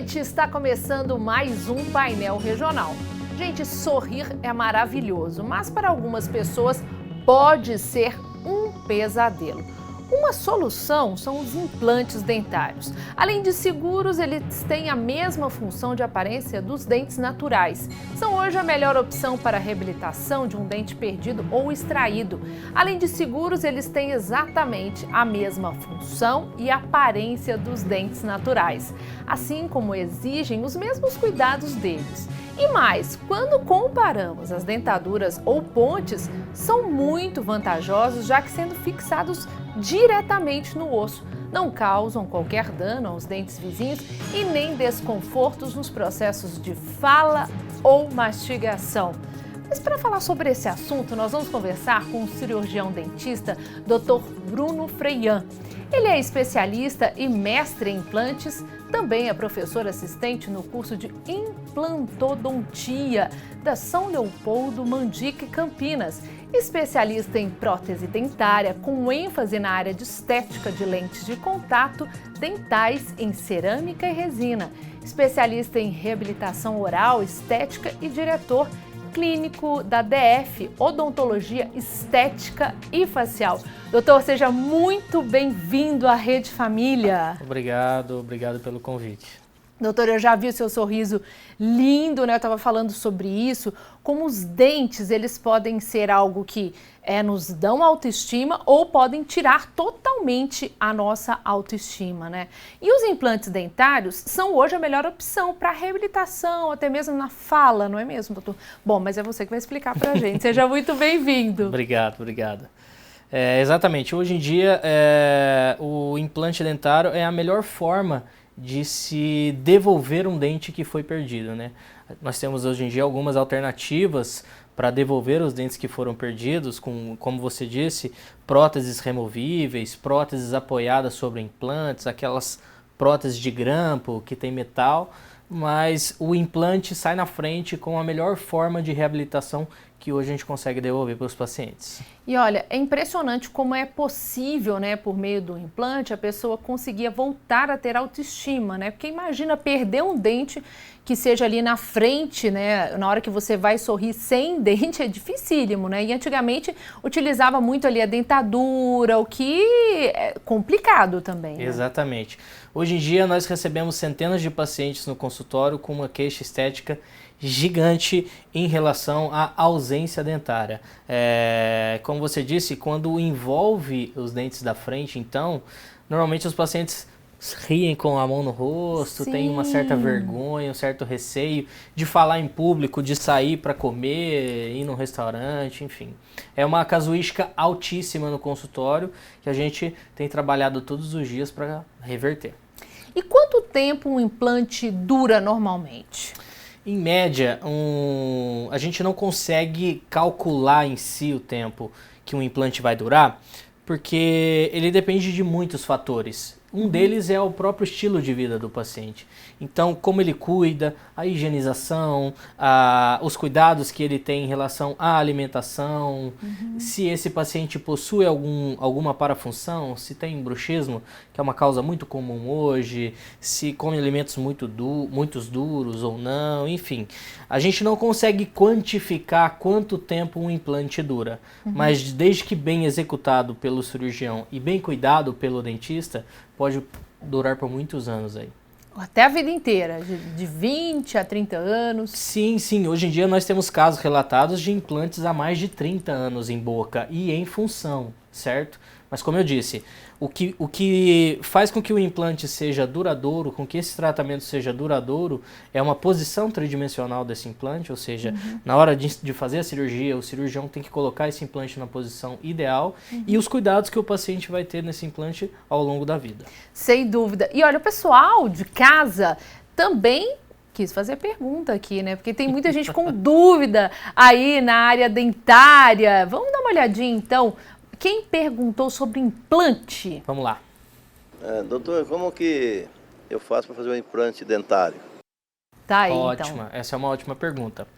noite, está começando mais um painel regional. Gente, sorrir é maravilhoso, mas para algumas pessoas pode ser um pesadelo. Uma solução são os implantes dentários. Além de seguros, eles têm a mesma função de aparência dos dentes naturais. São hoje a melhor opção para a reabilitação de um dente perdido ou extraído. Além de seguros, eles têm exatamente a mesma função e aparência dos dentes naturais, assim como exigem os mesmos cuidados deles. E mais, quando comparamos as dentaduras ou pontes, são muito vantajosos, já que sendo fixados diretamente no osso, não causam qualquer dano aos dentes vizinhos e nem desconfortos nos processos de fala ou mastigação. Mas para falar sobre esse assunto, nós vamos conversar com o cirurgião dentista Dr. Bruno Freian. Ele é especialista e mestre em implantes, também é professor assistente no curso de implantodontia da São Leopoldo Mandique Campinas, especialista em prótese dentária com ênfase na área de estética de lentes de contato dentais em cerâmica e resina, especialista em reabilitação oral, estética e diretor clínico da DF, Odontologia Estética e Facial. Doutor, seja muito bem-vindo à Rede Família. Obrigado pelo convite. Doutor, eu já vi o seu sorriso lindo, né? Eu estava falando sobre isso, como os dentes, eles podem ser algo que nos dão autoestima ou podem tirar totalmente a nossa autoestima, né? E os implantes dentários são hoje a melhor opção para reabilitação, até mesmo na fala, não é mesmo, doutor? Bom, mas é você que vai explicar para a gente. Seja muito bem-vindo. Obrigado. Exatamente, hoje em dia o implante dentário é a melhor forma de se devolver um dente que foi perdido, né? Nós temos hoje em dia algumas alternativas para devolver os dentes que foram perdidos, como você disse, próteses removíveis, próteses apoiadas sobre implantes, aquelas próteses de grampo que tem metal, mas o implante sai na frente com a melhor forma de reabilitação que hoje a gente consegue devolver para os pacientes. E olha, é impressionante como é possível, né, por meio do implante, a pessoa conseguir voltar a ter autoestima, né? Porque imagina perder um dente que seja ali na frente, né? Na hora que você vai sorrir sem dente é dificílimo, né? E antigamente utilizava muito ali a dentadura, o que é complicado também, né? Exatamente. Hoje em dia nós recebemos centenas de pacientes no consultório com uma queixa estética gigante em relação à ausência dentária. Como você disse, quando envolve os dentes da frente, então, normalmente os pacientes riem com a mão no rosto, Sim. Têm uma certa vergonha, um certo receio de falar em público, de sair para comer, ir num restaurante, enfim. É uma casuística altíssima no consultório que a gente tem trabalhado todos os dias para reverter. E quanto tempo um implante dura normalmente? Em média, a gente não consegue calcular em si o tempo que um implante vai durar, porque ele depende de muitos fatores. Um deles é o próprio estilo de vida do paciente. Então, como ele cuida, a higienização, os cuidados que ele tem em relação à alimentação, se esse paciente possui alguma parafunção, se tem bruxismo, que é uma causa muito comum hoje, se come alimentos muitos duros ou não, enfim. A gente não consegue quantificar quanto tempo um implante dura, mas desde que bem executado pelo cirurgião e bem cuidado pelo dentista, pode durar por muitos anos aí. Até a vida inteira, de 20 a 30 anos. Sim. Hoje em dia nós temos casos relatados de implantes há mais de 30 anos em boca e em função, certo? Mas como eu disse, o que faz com que o implante seja duradouro, com que esse tratamento seja duradouro, é uma posição tridimensional desse implante, ou seja, na hora de fazer a cirurgia, o cirurgião tem que colocar esse implante na posição ideal e os cuidados que o paciente vai ter nesse implante ao longo da vida. Sem dúvida. E olha, o pessoal de casa também quis fazer pergunta aqui, né? Porque tem muita gente com dúvida aí na área dentária. Vamos dar uma olhadinha, então. Quem perguntou sobre implante? Vamos lá. Doutor, como que eu faço para fazer um implante dentário? Tá aí, Ótima, então. essa é uma ótima pergunta.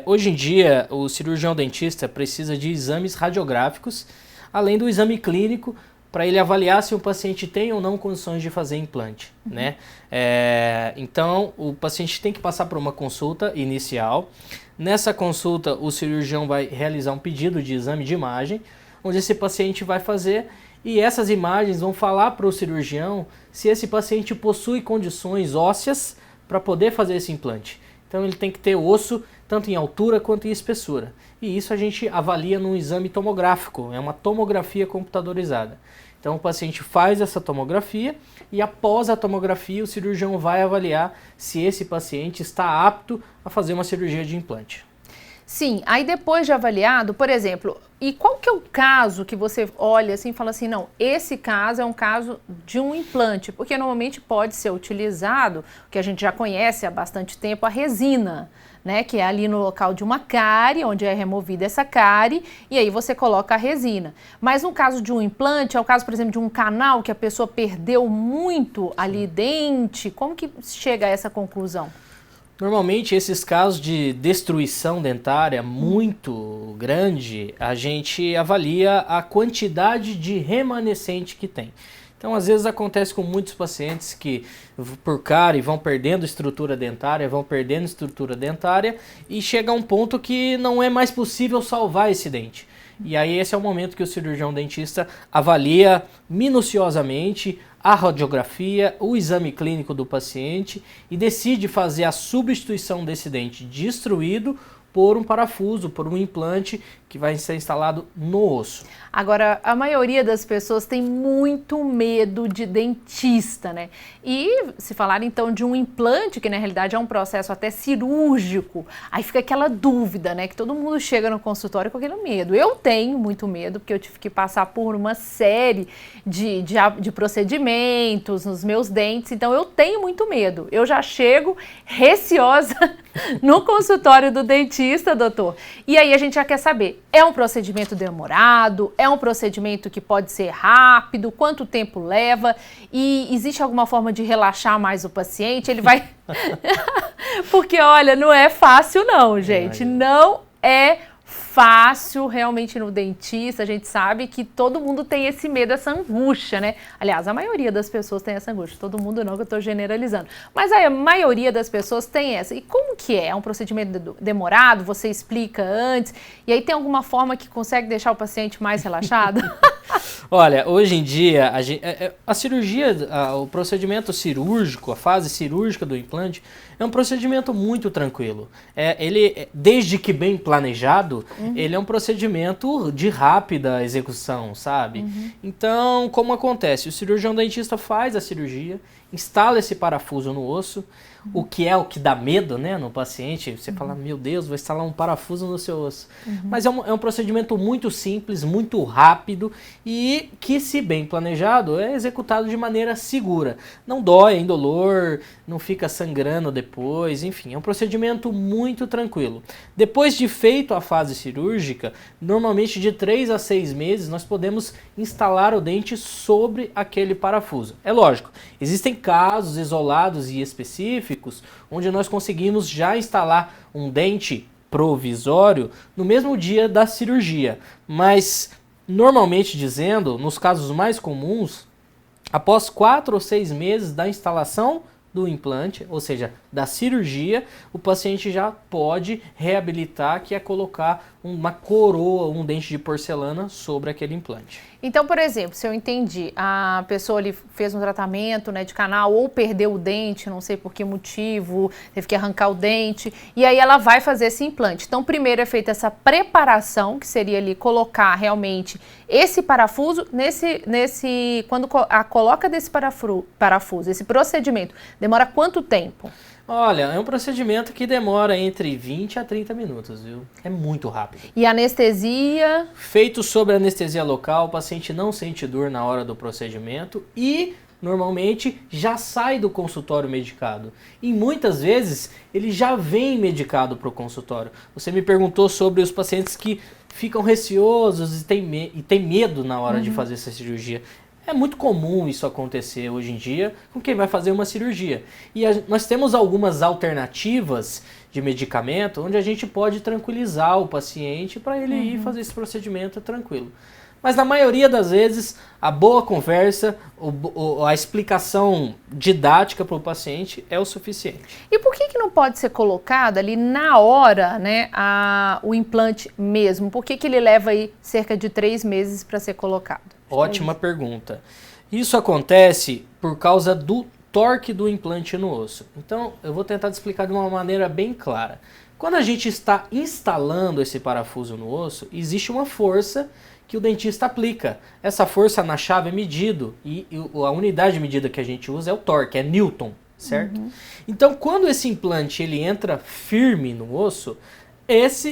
Hoje em dia, o cirurgião dentista precisa de exames radiográficos, além do exame clínico, para ele avaliar se o paciente tem ou não condições de fazer implante, né? Então, o paciente tem que passar por uma consulta inicial. Nessa consulta, o cirurgião vai realizar um pedido de exame de imagem, onde esse paciente vai fazer, e essas imagens vão falar para o cirurgião se esse paciente possui condições ósseas para poder fazer esse implante. Então, ele tem que ter osso tanto em altura quanto em espessura. E isso a gente avalia num exame tomográfico, é uma tomografia computadorizada. Então o paciente faz essa tomografia e após a tomografia o cirurgião vai avaliar se esse paciente está apto a fazer uma cirurgia de implante. Sim, aí depois de avaliado, por exemplo, e qual que é o caso que você olha assim e fala assim, não, esse caso é um caso de um implante, porque normalmente pode ser utilizado, que a gente já conhece há bastante tempo, a resina, né, que é ali no local de uma cárie, onde é removida essa cárie, e aí você coloca a resina. Mas no caso de um implante, é o caso, por exemplo, de um canal que a pessoa perdeu muito ali dente, como que chega a essa conclusão? Normalmente, esses casos de destruição dentária muito grande, a gente avalia a quantidade de remanescente que tem. Então, às vezes acontece com muitos pacientes que, por cárie, vão perdendo estrutura dentária, e chega a um ponto que não é mais possível salvar esse dente. E aí esse é o momento que o cirurgião dentista avalia minuciosamente a radiografia, o exame clínico do paciente e decide fazer a substituição desse dente destruído por um parafuso, por um implante que vai ser instalado no osso. Agora, a maioria das pessoas tem muito medo de dentista, né? E se falar então de um implante, que na realidade é um processo até cirúrgico, aí fica aquela dúvida, né? Que todo mundo chega no consultório com aquele medo. Eu tenho muito medo, porque eu tive que passar por uma série de procedimentos nos meus dentes, então eu tenho muito medo. Eu já chego receosa no consultório do dentista, doutor. E aí a gente já quer saber, é um procedimento demorado? É um procedimento que pode ser rápido? Quanto tempo leva? E existe alguma forma de relaxar mais o paciente? Ele vai... Porque, olha, não é fácil não, gente. Não é fácil realmente no dentista. A gente sabe que todo mundo tem esse medo, essa angústia, né? Aliás, a maioria das pessoas tem essa angústia. Todo mundo não, que eu tô generalizando. Mas a maioria das pessoas tem essa. E como que é? É um procedimento demorado? Você explica antes? E aí tem alguma forma que consegue deixar o paciente mais relaxado? Olha, hoje em dia, a cirurgia, o procedimento cirúrgico, a fase cirúrgica do implante, é um procedimento muito tranquilo. Ele, desde que bem planejado, ele é um procedimento de rápida execução, sabe? Então, como acontece? O cirurgião dentista faz a cirurgia, instala esse parafuso no osso, o que dá medo, né, no paciente. Você fala, meu Deus, vou instalar um parafuso no seu osso. Mas é um procedimento muito simples, muito rápido e que, se bem planejado, é executado de maneira segura. Não dói, é indolor, não fica sangrando depois, enfim, é um procedimento muito tranquilo. Depois de feito a fase cirúrgica, normalmente de 3 a 6 meses, nós podemos instalar o dente sobre aquele parafuso. É lógico, existem casos isolados e específicos onde nós conseguimos já instalar um dente provisório no mesmo dia da cirurgia, mas normalmente dizendo, nos casos mais comuns, após 4 ou 6 meses da instalação do implante, ou seja, da cirurgia, o paciente já pode reabilitar, que é colocar uma coroa, um dente de porcelana sobre aquele implante. Então, por exemplo, se eu entendi, a pessoa ali fez um tratamento, né, de canal ou perdeu o dente, não sei por que motivo, teve que arrancar o dente, e aí ela vai fazer esse implante. Então, primeiro é feita essa preparação, que seria ali colocar realmente esse parafuso, quando coloca desse parafuso, esse procedimento, demora quanto tempo? Olha, é um procedimento que demora entre 20 a 30 minutos, viu? É muito rápido. E anestesia? Feito sob anestesia local, o paciente não sente dor na hora do procedimento e, normalmente, já sai do consultório medicado. E muitas vezes, ele já vem medicado para o consultório. Você me perguntou sobre os pacientes que ficam receosos e têm medo na hora de fazer essa cirurgia. É muito comum isso acontecer hoje em dia com quem vai fazer uma cirurgia. E nós temos algumas alternativas de medicamento onde a gente pode tranquilizar o paciente para ele ir fazer esse procedimento tranquilo. Mas na maioria das vezes, a boa conversa, a explicação didática para o paciente é o suficiente. E por que não pode ser colocado ali na hora, né, o implante mesmo? Por que ele leva aí cerca de 3 meses para ser colocado? Ótima pergunta. Isso acontece por causa do torque do implante no osso. Então, eu vou tentar te explicar de uma maneira bem clara. Quando a gente está instalando esse parafuso no osso, existe uma força que o dentista aplica. Essa força na chave é medido e a unidade de medida que a gente usa é o torque, é Newton, certo? Então, quando esse implante ele entra firme no osso,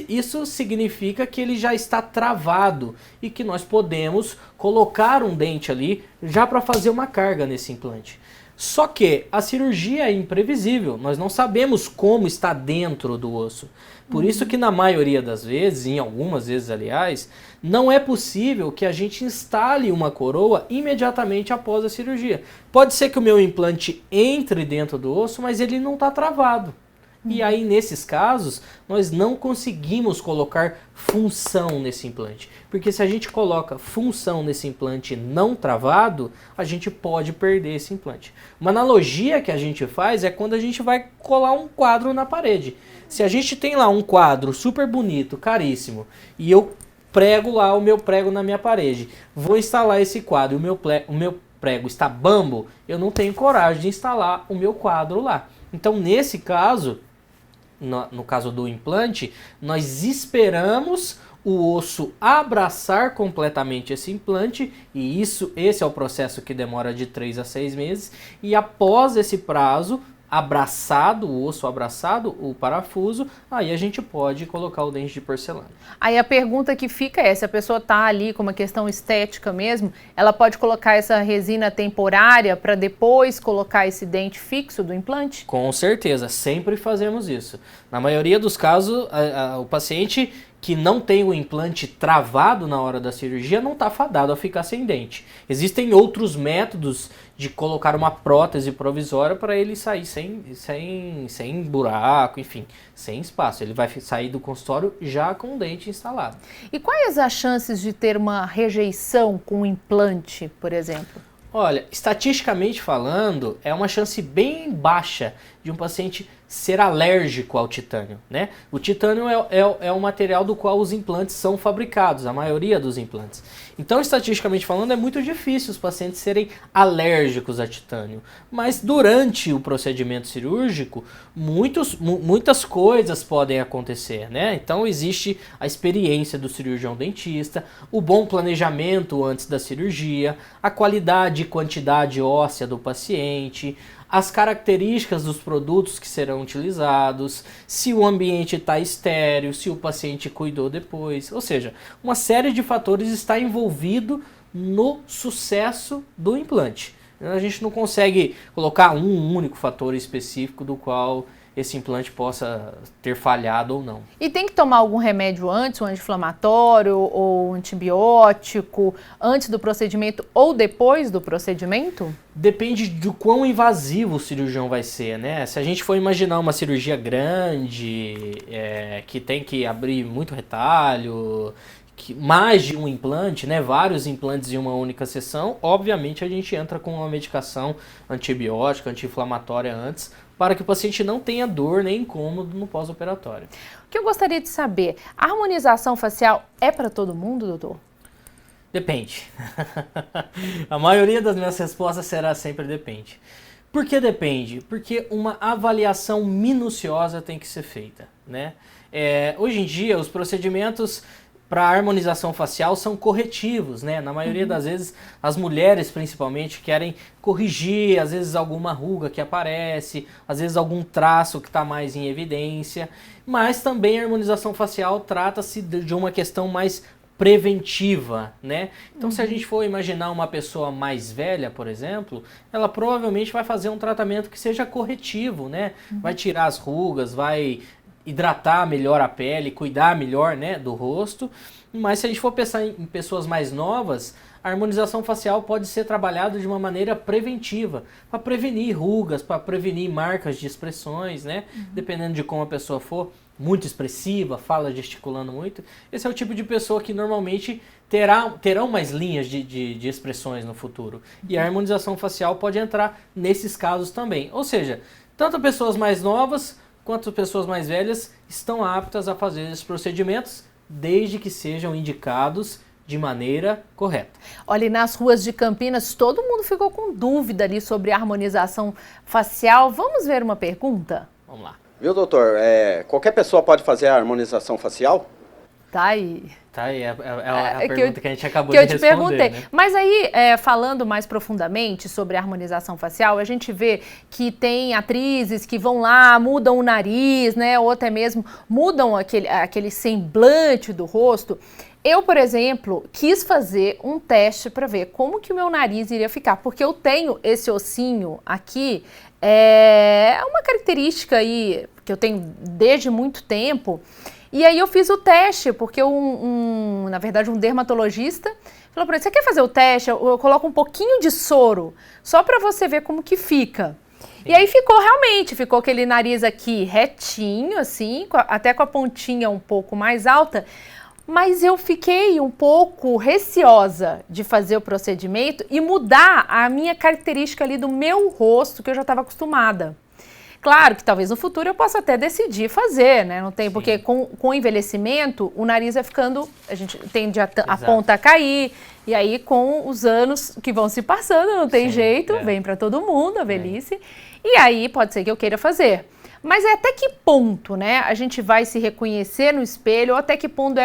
isso significa que ele já está travado e que nós podemos colocar um dente ali já para fazer uma carga nesse implante. Só que a cirurgia é imprevisível, nós não sabemos como está dentro do osso. Por isso que na maioria das vezes, em algumas vezes aliás, não é possível que a gente instale uma coroa imediatamente após a cirurgia. Pode ser que o meu implante entre dentro do osso, mas ele não está travado. E aí, nesses casos, nós não conseguimos colocar função nesse implante. Porque se a gente coloca função nesse implante não travado, a gente pode perder esse implante. Uma analogia que a gente faz é quando a gente vai colar um quadro na parede. Se a gente tem lá um quadro super bonito, caríssimo, e eu prego lá o meu prego na minha parede, vou instalar esse quadro e o meu prego está bambo, eu não tenho coragem de instalar o meu quadro lá. Então, nesse caso, no caso do implante, nós esperamos o osso abraçar completamente esse implante, e esse é o processo que demora de 3 a 6 meses, e após esse prazo, o osso abraçado, o parafuso, aí a gente pode colocar o dente de porcelana. Aí a pergunta que fica é, se a pessoa está ali com uma questão estética mesmo, ela pode colocar essa resina temporária para depois colocar esse dente fixo do implante? Com certeza, sempre fazemos isso. Na maioria dos casos, o paciente que não tem o implante travado na hora da cirurgia não está fadado a ficar sem dente. Existem outros métodos de colocar uma prótese provisória para ele sair sem buraco, enfim, sem espaço. Ele vai sair do consultório já com o dente instalado. E quais as chances de ter uma rejeição com o implante, por exemplo? Olha, estatisticamente falando, é uma chance bem baixa de um paciente ser alérgico ao titânio, né? O titânio é o material do qual os implantes são fabricados, a maioria dos implantes. Então, estatisticamente falando, é muito difícil os pacientes serem alérgicos a titânio. Mas durante o procedimento cirúrgico, muitas coisas podem acontecer, né? Então, existe a experiência do cirurgião dentista, o bom planejamento antes da cirurgia, a qualidade e quantidade óssea do paciente, as características dos produtos que serão utilizados, se o ambiente está estéril, se o paciente cuidou depois. Ou seja, uma série de fatores está envolvido no sucesso do implante. A gente não consegue colocar um único fator específico do qual esse implante possa ter falhado ou não. E tem que tomar algum remédio antes, um anti-inflamatório ou antibiótico, antes do procedimento ou depois do procedimento? Depende do quão invasivo o cirurgião vai ser, né? Se a gente for imaginar uma cirurgia grande, que tem que abrir muito retalho, mais de um implante, né? Vários implantes em uma única sessão, obviamente a gente entra com uma medicação antibiótica, anti-inflamatória antes, para que o paciente não tenha dor nem incômodo no pós-operatório. O que eu gostaria de saber, a harmonização facial é para todo mundo, doutor? Depende. A maioria das minhas respostas será sempre depende. Por que depende? Porque uma avaliação minuciosa tem que ser feita, né? Hoje em dia, os procedimentos para harmonização facial são corretivos, né? Na maioria das vezes, as mulheres principalmente querem corrigir, às vezes alguma ruga que aparece, às vezes algum traço que está mais em evidência, mas também a harmonização facial trata-se de uma questão mais preventiva, né? Então, se a gente for imaginar uma pessoa mais velha, por exemplo, ela provavelmente vai fazer um tratamento que seja corretivo, né? Vai tirar as rugas, vai hidratar melhor a pele, cuidar melhor, né, do rosto. Mas se a gente for pensar em pessoas mais novas, a harmonização facial pode ser trabalhada de uma maneira preventiva, para prevenir rugas, para prevenir marcas de expressões, né? Dependendo de como a pessoa for. muito expressiva, fala gesticulando muito, esse é o tipo de pessoa que normalmente terão mais linhas de expressões no futuro. E a harmonização facial pode entrar nesses casos também. Ou seja, tanto pessoas mais novas quanto pessoas mais velhas estão aptas a fazer esses procedimentos, desde que sejam indicados de maneira correta. Olha, e nas ruas de Campinas, todo mundo ficou com dúvida ali sobre a harmonização facial. Vamos ver uma pergunta? Vamos lá. Viu, doutor? Qualquer pessoa pode fazer a harmonização facial? Tá aí. Tá aí, é a pergunta que a gente acabou de responder. Que eu te perguntei. Né? Mas aí, falando mais profundamente sobre a harmonização facial, a gente vê que tem atrizes que vão lá, mudam o nariz, né? Ou até mesmo mudam aquele semblante do rosto. Eu, por exemplo, quis fazer um teste para ver como que o meu nariz iria ficar, porque eu tenho esse ossinho aqui, é uma característica aí que eu tenho desde muito tempo, e aí eu fiz o teste, porque na verdade um dermatologista falou para mim, você quer fazer o teste? Eu coloco um pouquinho de soro, só para você ver como que fica. Sim. E aí ficou aquele nariz aqui retinho, assim, até com a pontinha um pouco mais alta, mas eu fiquei um pouco receosa de fazer o procedimento e mudar a minha característica ali do meu rosto, que eu já estava acostumada. Claro que talvez no futuro eu possa até decidir fazer, né? Não tem, sim, porque com o envelhecimento, o nariz vai ficando, a gente tende a ponta a cair, e aí com os anos que vão se passando, não tem, sim, jeito, vem para todo mundo a velhice, e aí pode ser que eu queira fazer. Mas até que ponto, né, a gente vai se reconhecer no espelho, ou até que ponto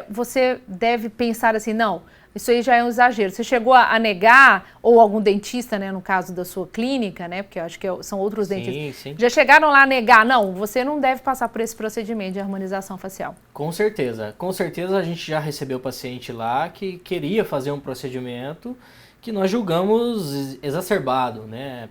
você deve pensar assim, não, isso aí já é um exagero. Você chegou a negar, ou algum dentista, né, no caso da sua clínica, né, porque eu acho que são outros dentistas, sim. Já chegaram lá a negar, não, você não deve passar por esse procedimento de harmonização facial. Com certeza a gente já recebeu paciente lá que queria fazer um procedimento que nós julgamos exacerbado, né?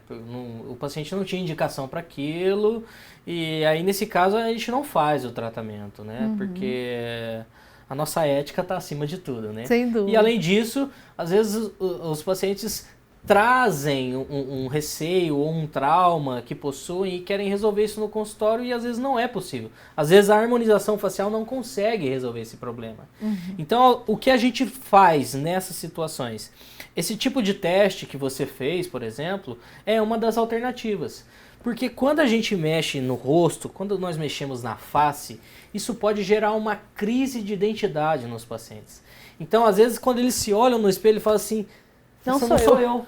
O paciente não tinha indicação para aquilo, e aí nesse caso a gente não faz o tratamento, né? Uhum. Porque a nossa ética está acima de tudo, né? Sem dúvida. E além disso, às vezes os pacientes trazem um receio ou um trauma que possuem e querem resolver isso no consultório, e às vezes não é possível. Às vezes a harmonização facial não consegue resolver esse problema. Uhum. Então, o que a gente faz nessas situações? Esse tipo de teste que você fez, por exemplo, é uma das alternativas. Porque quando a gente mexe no rosto, quando nós mexemos na face, isso pode gerar uma crise de identidade nos pacientes. Então, às vezes, quando eles se olham no espelho e falam assim, essa não sou eu.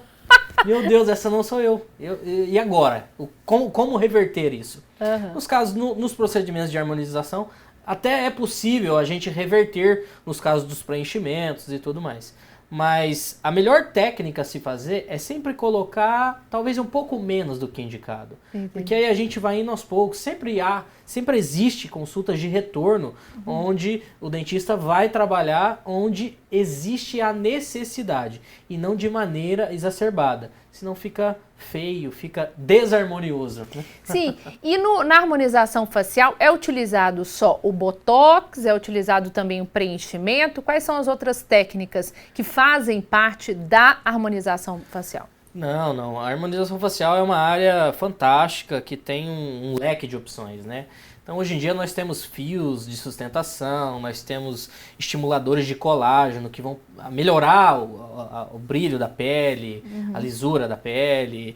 Meu Deus, essa não sou eu. E agora? Como reverter isso? Uhum. Nos casos, nos procedimentos de harmonização, até é possível a gente reverter nos casos dos preenchimentos e tudo mais. Mas a melhor técnica a se fazer é sempre colocar talvez um pouco menos do que indicado. Entendi. Porque aí a gente vai indo aos poucos. Sempre existe consultas de retorno, onde o dentista vai trabalhar onde existe a necessidade e não de maneira exacerbada. Senão fica feio, fica desarmonioso. Sim, e na harmonização facial é utilizado só o botox, é utilizado também o preenchimento? Quais são as outras técnicas que fazem parte da harmonização facial? Não. A harmonização facial é uma área fantástica que tem um leque de opções, né? Então, hoje em dia, nós temos fios de sustentação, nós temos estimuladores de colágeno que vão melhorar o brilho da pele, a lisura da pele.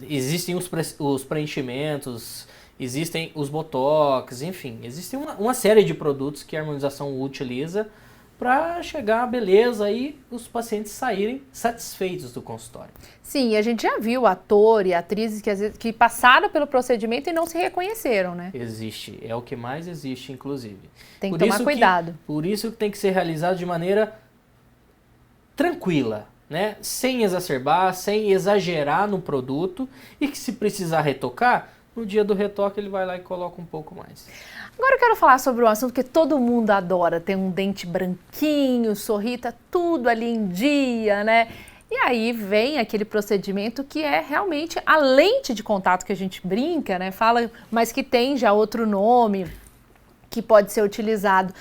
Existem os preenchimentos, existem os botox, enfim. Existe uma série de produtos que a harmonização utiliza para chegar à beleza e os pacientes saírem satisfeitos do consultório. Sim, a gente já viu ator e atrizes que passaram pelo procedimento e não se reconheceram, né? Existe, é o que mais existe, inclusive. Tem que tomar cuidado. Por isso que tem que ser realizado de maneira tranquila, né? Sem exacerbar, sem exagerar no produto, e que se precisar retocar, no dia do retoque ele vai lá e coloca um pouco mais. Agora eu quero falar sobre um assunto que todo mundo adora, ter um dente branquinho, sorrir, tá tudo ali em dia, né? E aí vem aquele procedimento que é realmente a lente de contato que a gente brinca, né? Fala, mas que tem já outro nome que pode ser utilizado.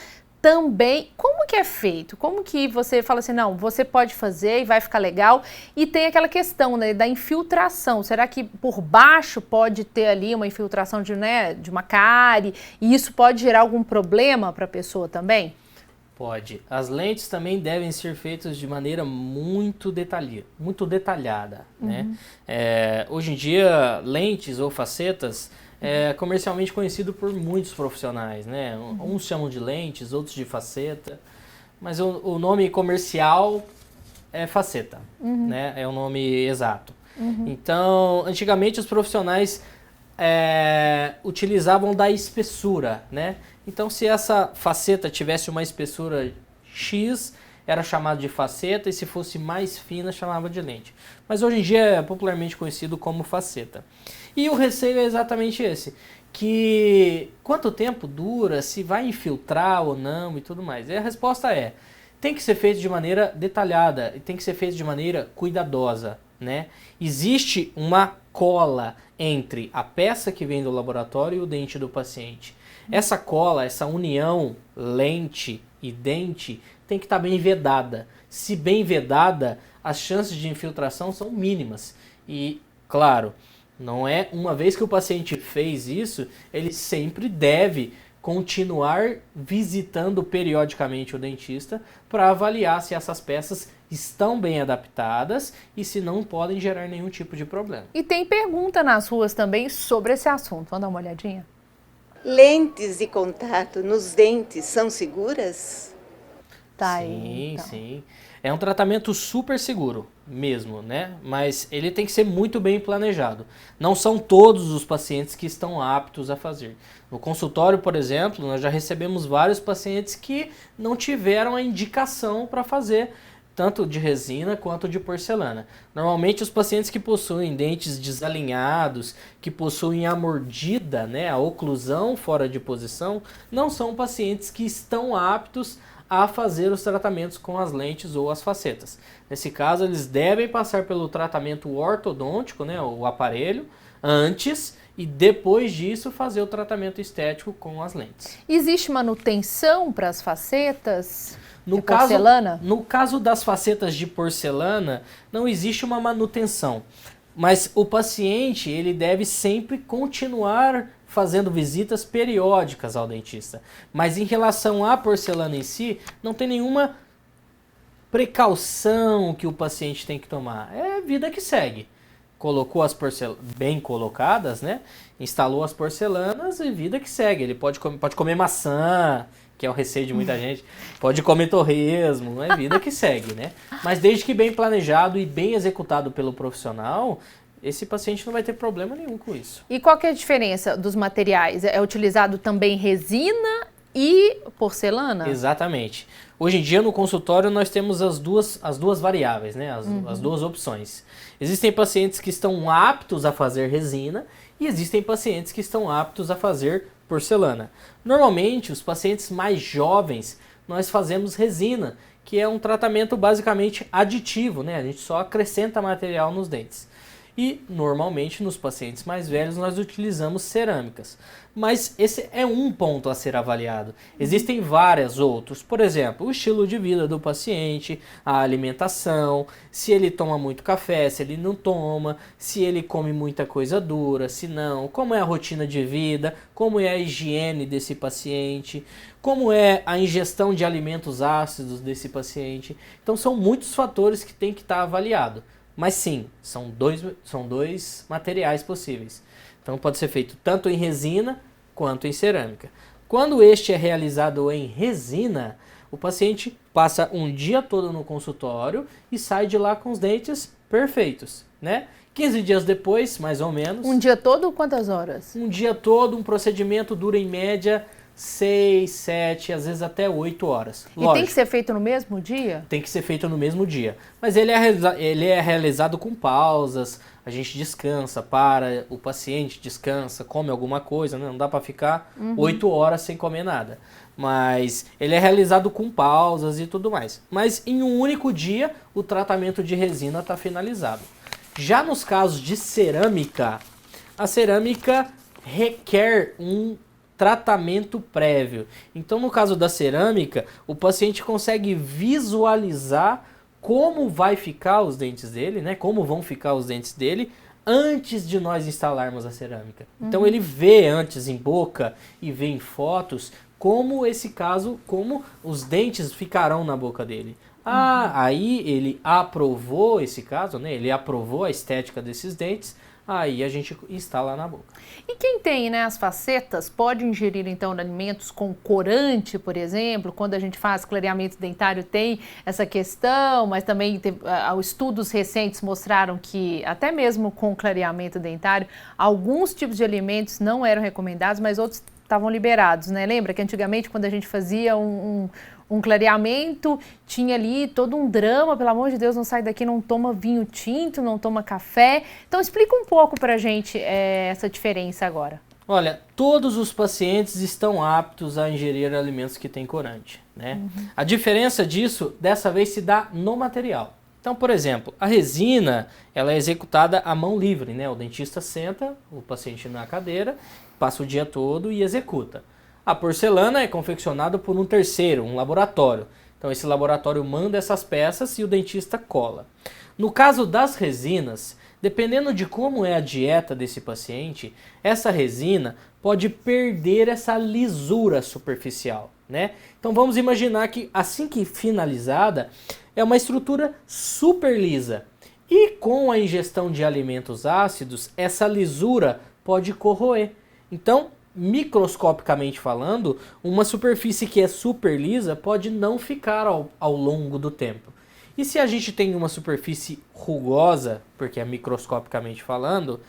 também, como que é feito? Como que você fala assim, não, você pode fazer e vai ficar legal? E tem aquela questão, né, da infiltração. Será que por baixo pode ter ali uma infiltração de, né, de uma cárie e isso pode gerar algum problema para a pessoa também? Pode. As lentes também devem ser feitas de maneira muito detalhada, né? Hoje em dia, lentes ou facetas é comercialmente conhecido por muitos profissionais, né? Uns chamam de lentes, outros de faceta, mas o nome comercial é faceta, né? É o nome exato. Então, antigamente os profissionais utilizavam da espessura, né? Então, se essa faceta tivesse uma espessura X, era chamado de faceta, e se fosse mais fina, chamava de lente. Mas hoje em dia é popularmente conhecido como faceta. E o receio é exatamente esse, que quanto tempo dura, se vai infiltrar ou não e tudo mais. E a resposta tem que ser feito de maneira detalhada, e tem que ser feito de maneira cuidadosa, né? Existe uma cola entre a peça que vem do laboratório e o dente do paciente. Essa cola, essa união lente e dente tem que estar bem vedada. Se bem vedada, as chances de infiltração são mínimas. E, claro, não é uma vez que o paciente fez isso, ele sempre deve continuar visitando periodicamente o dentista para avaliar se essas peças estão bem adaptadas e se não podem gerar nenhum tipo de problema. E tem pergunta nas ruas também sobre esse assunto. Vamos dar uma olhadinha? Lentes de contato nos dentes são seguras? Tá Sim, aí, então. sim. É um tratamento super seguro mesmo, né? Mas ele tem que ser muito bem planejado. Não são todos os pacientes que estão aptos a fazer. No consultório, por exemplo, nós já recebemos vários pacientes que não tiveram a indicação para fazer tanto de resina quanto de porcelana. Normalmente os pacientes que possuem dentes desalinhados, que possuem a mordida, né, a oclusão fora de posição, não são pacientes que estão aptos a fazer os tratamentos com as lentes ou as facetas. Nesse caso, eles devem passar pelo tratamento ortodôntico, né, o aparelho, antes e depois disso fazer o tratamento estético com as lentes. Existe manutenção para as facetas? No caso das facetas de porcelana, não existe uma manutenção, mas o paciente ele deve sempre continuar fazendo visitas periódicas ao dentista. Mas em relação à porcelana em si, não tem nenhuma precaução que o paciente tem que tomar. É vida que segue. Colocou as porcelanas bem colocadas, né? Instalou as porcelanas e vida que segue. Ele pode comer maçã, que é o receio de muita gente, pode comer torresmo, é vida que segue, né? Mas desde que bem planejado e bem executado pelo profissional, esse paciente não vai ter problema nenhum com isso. E qual que é a diferença dos materiais? É utilizado também resina e porcelana? Exatamente. Hoje em dia no consultório nós temos as duas variáveis, né? As duas opções. Existem pacientes que estão aptos a fazer resina e existem pacientes que estão aptos a fazer porcelana. Normalmente, os pacientes mais jovens, nós fazemos resina, que é um tratamento basicamente aditivo, né? A gente só acrescenta material nos dentes. E, normalmente, nos pacientes mais velhos, nós utilizamos cerâmicas. Mas esse é um ponto a ser avaliado. Existem vários outros. Por exemplo, o estilo de vida do paciente, a alimentação, se ele toma muito café, se ele não toma, se ele come muita coisa dura, se não, como é a rotina de vida, como é a higiene desse paciente, como é a ingestão de alimentos ácidos desse paciente. Então, são muitos fatores que tem que estar avaliado. Mas sim, são dois materiais possíveis. Então pode ser feito tanto em resina quanto em cerâmica. Quando este é realizado em resina, o paciente passa um dia todo no consultório e sai de lá com os dentes perfeitos, né? 15 dias depois, mais ou menos. Um dia todo, quantas horas? Um dia todo, um procedimento dura em média 6, 7, às vezes até 8 horas. E tem que ser feito no mesmo dia? Tem que ser feito no mesmo dia. Mas ele é realizado com pausas, a gente descansa, para, o paciente descansa, come alguma coisa, né? Não dá para ficar 8 horas sem comer nada. Mas ele é realizado com pausas e tudo mais. Mas em um único dia, o tratamento de resina está finalizado. Já nos casos de cerâmica, a cerâmica requer um tratamento prévio. Então, no caso da cerâmica, o paciente consegue visualizar como vai ficar os dentes dele, né? Como vão ficar os dentes dele antes de nós instalarmos a cerâmica. Então ele vê antes em boca e vê em fotos como esse caso, como os dentes ficarão na boca dele. Aí ele aprovou esse caso, né? Ele aprovou a estética desses dentes, aí a gente instala na boca. E quem tem, né, as facetas pode ingerir então alimentos com corante, por exemplo, quando a gente faz clareamento dentário tem essa questão, mas também estudos recentes mostraram que até mesmo com clareamento dentário, alguns tipos de alimentos não eram recomendados, mas outros estavam liberados, né? Lembra que antigamente quando a gente fazia um clareamento, tinha ali todo um drama, pelo amor de Deus, não sai daqui, não toma vinho tinto, não toma café. Então explica um pouco pra gente essa diferença agora. Olha, todos os pacientes estão aptos a ingerir alimentos que têm corante, né? A diferença disso, dessa vez, se dá no material. Então, por exemplo, a resina, ela é executada à mão livre, né? O dentista senta o paciente na cadeira, passa o dia todo e executa. A porcelana é confeccionada por um terceiro, um laboratório. Então esse laboratório manda essas peças e o dentista cola. No caso das resinas, dependendo de como é a dieta desse paciente, essa resina pode perder essa lisura superficial, né? Então vamos imaginar que assim que finalizada, é uma estrutura super lisa. E com a ingestão de alimentos ácidos, essa lisura pode corroer. Então, microscopicamente falando, uma superfície que é super lisa pode não ficar ao longo do tempo. E se a gente tem uma superfície rugosa, porque é microscopicamente falando,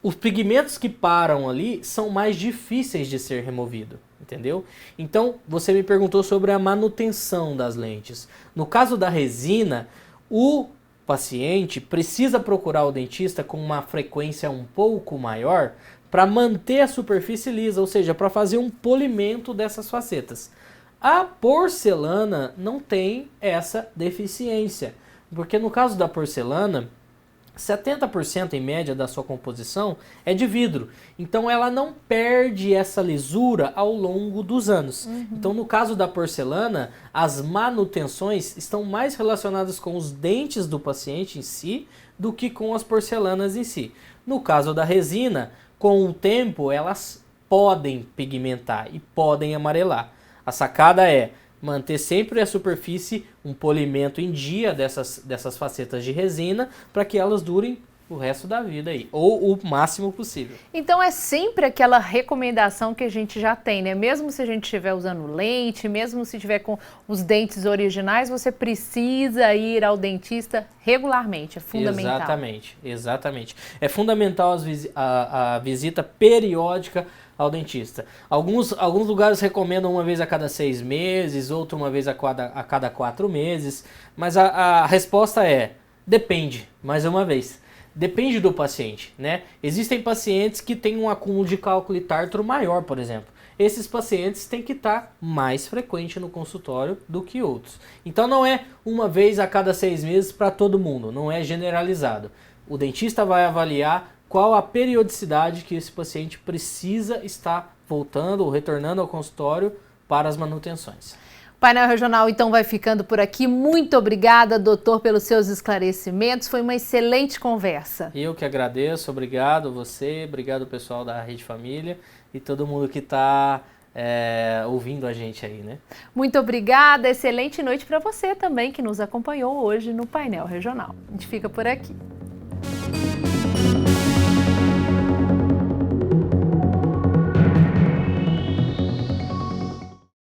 os pigmentos que param ali são mais difíceis de ser removido, entendeu? Então, você me perguntou sobre a manutenção das lentes. No caso da resina, o paciente precisa procurar o dentista com uma frequência um pouco maior para manter a superfície lisa, ou seja, para fazer um polimento dessas facetas. A porcelana não tem essa deficiência, porque no caso da porcelana, 70% em média da sua composição é de vidro, então ela não perde essa lisura ao longo dos anos. Então no caso da porcelana, as manutenções estão mais relacionadas com os dentes do paciente em si do que com as porcelanas em si. No caso da resina, com o tempo elas podem pigmentar e podem amarelar. A sacada é manter sempre a superfície, um polimento em dia dessas facetas de resina para que elas durem o resto da vida aí, ou o máximo possível. Então é sempre aquela recomendação que a gente já tem, né? Mesmo se a gente estiver usando lente, mesmo se estiver com os dentes originais, você precisa ir ao dentista regularmente, é fundamental. Exatamente. É fundamental a visita periódica ao dentista. Alguns lugares recomendam uma vez a cada 6 meses, outro uma vez a cada 4 meses, mas a resposta é, depende, mais uma vez. Depende do paciente, né? Existem pacientes que têm um acúmulo de cálculo e tártaro maior, por exemplo. Esses pacientes têm que estar mais frequente no consultório do que outros. Então não é uma vez a cada 6 meses para todo mundo, não é generalizado. O dentista vai avaliar qual a periodicidade que esse paciente precisa estar voltando ou retornando ao consultório para as manutenções. O Painel Regional, então, vai ficando por aqui. Muito obrigada, doutor, pelos seus esclarecimentos. Foi uma excelente conversa. Eu que agradeço. Obrigado você, obrigado pessoal da Rede Família e todo mundo que está ouvindo a gente aí, né? Muito obrigada. Excelente noite para você também, que nos acompanhou hoje no Painel Regional. A gente fica por aqui.